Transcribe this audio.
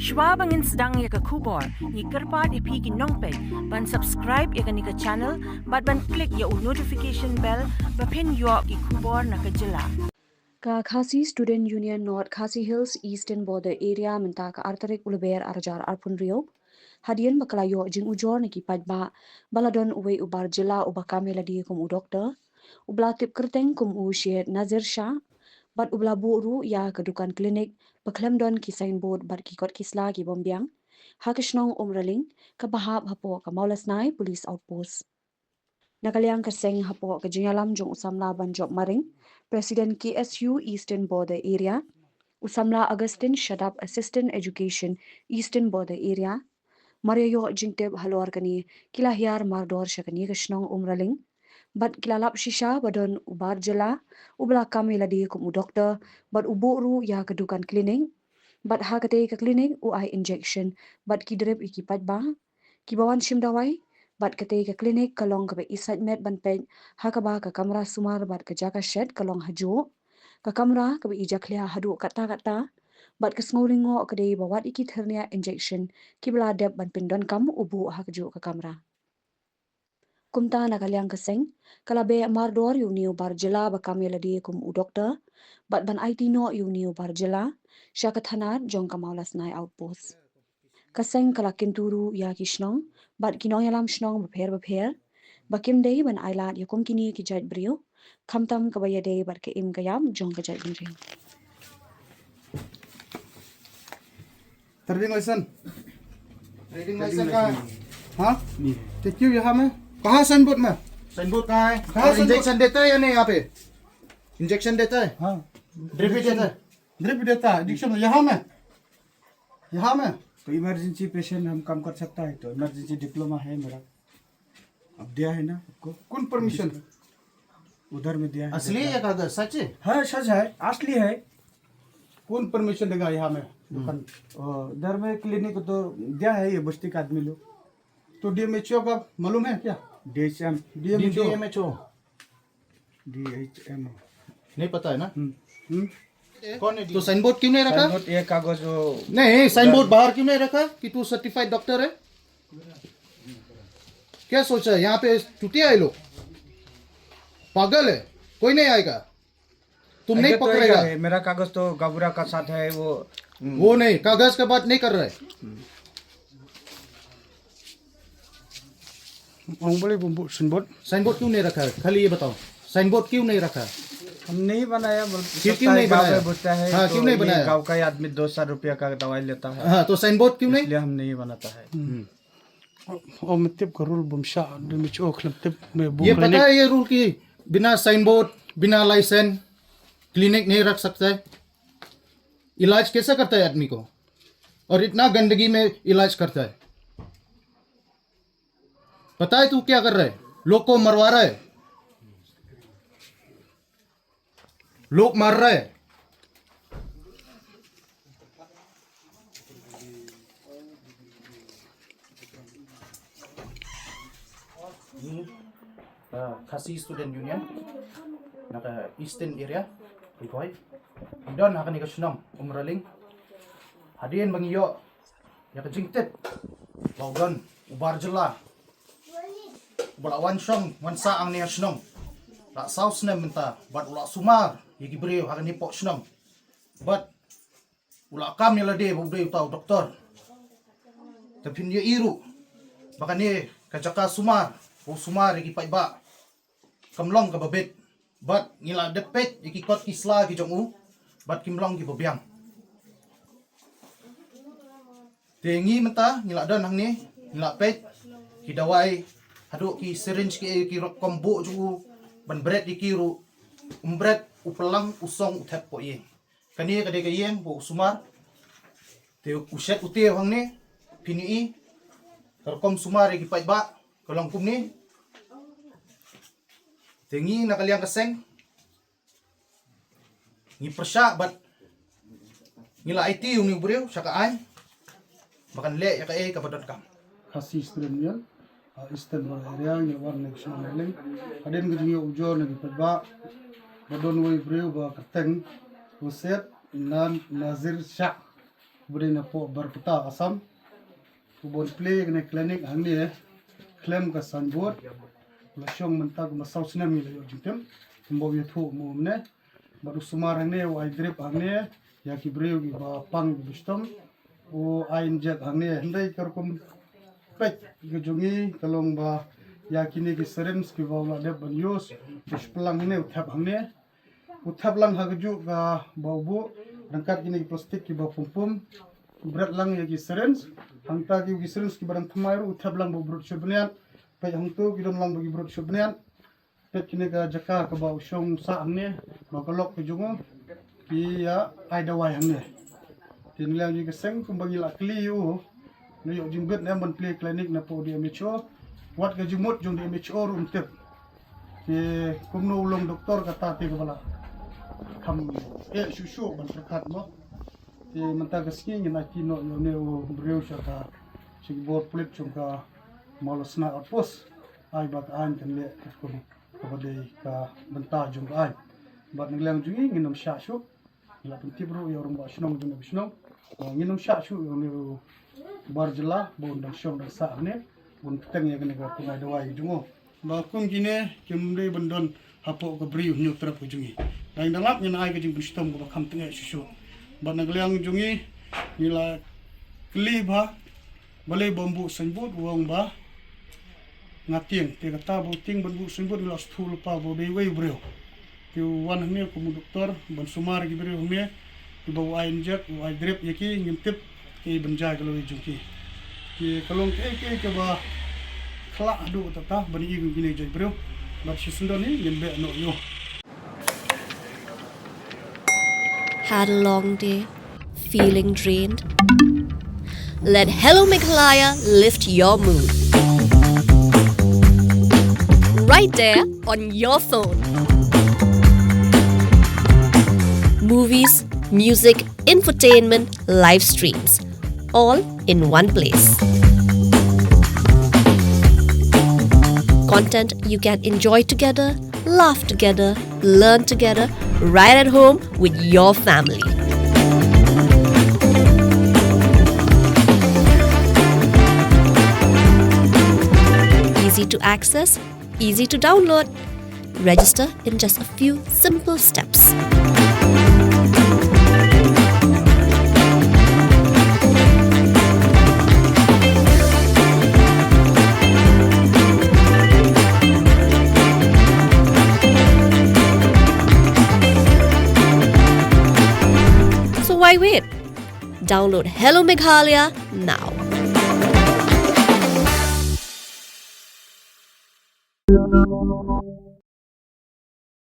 Schwabangin sedang ya ke kubor, ni kerpat ipi ki nongpe, ban subscribe ya ni ke channel, ban klik ya notification bell, bapin yo ki kubor na ke jela. Ka Khasi Student Union North Khasi Hills Eastern Border Area minta ka artarik uleber arjar arpun rio. Hadian bakalayo jing ujor ni kipad ba baladon uwe ubar jela ubakame ladi kum u doktor. Ublatip kerteng kum u syed Nazir Shah. Bat ubla buru ya kedukan klinik baklem don ki signboard bat kikot kisla ki bombiang. Hakishnong umraling kabahab hapo ka Maulas Nai Police Outpost. Nakaliang kaseng hapo ke jingalam jong usamla banjok maring President KSU Eastern Border Area usamla Augustine Shadab Assistant Education Eastern Border Area Mario jingteb halor kani kilahiar mardor shakani kashnong umraling bat kilalap shisha badon ubar jela ubla kami ladi kum doktor bat uburu ya kedukan klinik bat hakate ke klinik u ai injection bat kidrep ikipat ba kibawan shimdawai bat kate ke klinik kalong ke isat met ban pen hakaba ka kamera sumar bat ke jaka shed kalong haju ka kamera ke ijaklia hadu kata bat ke sngoringo ke dei bawat iki hernia injection kibla deb ban pindon kam ubu hakju ka kamera kumta nakaliang keseng kalabe mardor yuniu barjela bakame ladi kum u doktor bat ban IT no yuniu barjela syakathanat jong kamaulas nai outpost kaseng kala kinturu ya kishnong bat kinong yalam shnong bapher bakim dei ban ailat yakum kini ki jaj brio khamtam kabaya dei bat ke im gayam jong ka jaj brio trading license का हाँ तो क्यों यहाँ में कहाँ साइनबोर्ड में साइनबोर्ड कहाँ है? कहाँ और इंजेक्शन देता है या नहीं यहाँ पे? इंजेक्शन देता है? हाँ ड्रिप भी देता है? ड्रिप देता है एडिक्शन यहाँ में तो इमरजेंसी पेशेंट हम काम कर सकता है तो इमरजेंसी डिप्लोमा है मेरा अब दिया है ना आपको कौन परमिशन उधर में दिया है असली है कागज सच है? हाँ सच है असली है कौन परमिशन देगा यहाँ में दुकान उधर में क्लिनिक तो दिया है ये बस्ती का आदमी लोग तो DMHO का मालूम है क्या DHM DMHO DHM नहीं पता है ना? कौन है? तो साइनबोर्ड क्यों नहीं रखा? साइनबोर्ड ये कागज वो नहीं, साइनबोर्ड बाहर क्यों नहीं रखा कि तू सर्टिफाइड डॉक्टर है? क्या सोचा है यहाँ पे चुटिया है लोग? पागल है, कोई नहीं आएगा, तुम नहीं तो पकड़ेगा। है, मेरा कागज तो गाबुरा का साथ है वो नहीं, कागज का बात नहीं कर रहा है। साइनबोर्ड क्यों नहीं रखा है? खाली ये बताओ, साइनबोर्ड क्यों नहीं रखा? हम नहीं बनाया क्यों नहीं बनाया? बोलता है हाँ, तो क्यों नहीं ये बनाया? गाँव का ही आदमी 200 रुपया का दवाई लेता है हाँ, तो साइनबोर्ड क्यों नहीं? इसलिए हम नहीं बनाता है और मतलब करूल बमशा DMHO क्लब में ये पता है ये रूल की बिना साइनबोर्ड बिना लाइसेंस क्लिनिक नहीं रख सकता है। इलाज कैसे करता है आदमी को, और इतना गंदगी में इलाज करता है। पता है तू क्या कर रहा है? लोग को मरवा रहा है, लोग मार रहा है। Khasi Student Union naka Eastern area ikoy don naka ni kasnong umraling hadien bangiyo ya kajingtip bawgon ubar jela balawan song wansa ang niya snong la saus na minta bat ula sumar yigi breu hakan ni po snong bat ula kam ni lade bu breu tau doktor tapin ye iru baka ni kajaka sumar o sumar yigi paiba kamlong ka babit bat ngila depet yiki kot kisla ki jongu bat kimlong ki bobiang tengi menta ngila don hang ni ngila pet ki dawai hadu ki syringe ki kombo ju ban bread dikiru umbret upelang usong utep po ye kani kade ka yeng bo sumar te uset uti hang ni pini karkom sumar ki paiba kolong kum ni tengi nakaliang kaseng ni persya bat ngila IT yung ni buriu syakaan makan le ya kae kabadon kam Khasi Student Union Eastern Border Area ni war national mailing hadin gudingi ujo na gipaba badon way breu ba kateng uset nan Nazir Shah kemudian po berpeta asam kubon play kena klinik hang ni klem ka sanbot la syong mentag masau senam ni yo jitem mbo ye thu mo ne baru sumar hang ne wa drip hang ne ya ki breu ki ba pang ki bistom o ain jet hang ne ndai kar kum pek ki jungi kalong ba ya kini ki serens ki ba la de ban yus pelang ne uthap hang ne uthap lang hagju ka baubu rangkat kini plastik ki ba pum berat lang ya ki serens hangta ki serens ki barang thmairu uthap lang bo brut shubnian pe hangtu ki don lang bagi brut shubnian pe kini ka jaka ka ba shong sa angne ba kolok ki jungo ki ya ai dawai angne tin lang ki seng kum bagi la kli yu no yo jingbet na ban play clinic na po di MHO wat ka jumut jong di MHO rum tip ki kum no long doktor kata ti ka bala kam shushu ban prakat mo ti manta gaski ni na kino yo ne o breu shaka chi bor plip chungka malosna apos ai bak an kan le ko ko de ka banta jung ai bat nglang jungi nginom sha shu la pinti bro yo rum ba shnong jung bishnong nginom sha shu yo ne barjla bon dang shong dang sa ne bon teng ya ne ka punai dawai jungo ba kum gine kimre bandon hapo ko briu nyu trap ko jungi dang dalap ni ai ka jung bishtom ko kham teng shu bat nglang jungi nila kli ba balai bambu sanbut wong ba ngatieng te kata bo ting bambu sanbut nila sthul pa bo dei wei breu ti wan hne ko doktor ban sumar gi breu hne ti bo ai inject ai drip yaki ngintip ki banja kalo junki ki kalong ke ba khla adu tata bani gi gine jai breu bat shisundoni ngimbe no yo. Had a long day, feeling drained? Let Hello Meghalaya lift your mood. Right there on your phone. Movies, music, infotainment, live streams, all in one place. Content you can enjoy together, laugh together, learn together, right at home with your family. Easy to access, easy to download. Register in just a few simple steps. So why wait? Download Hello Meghalaya now.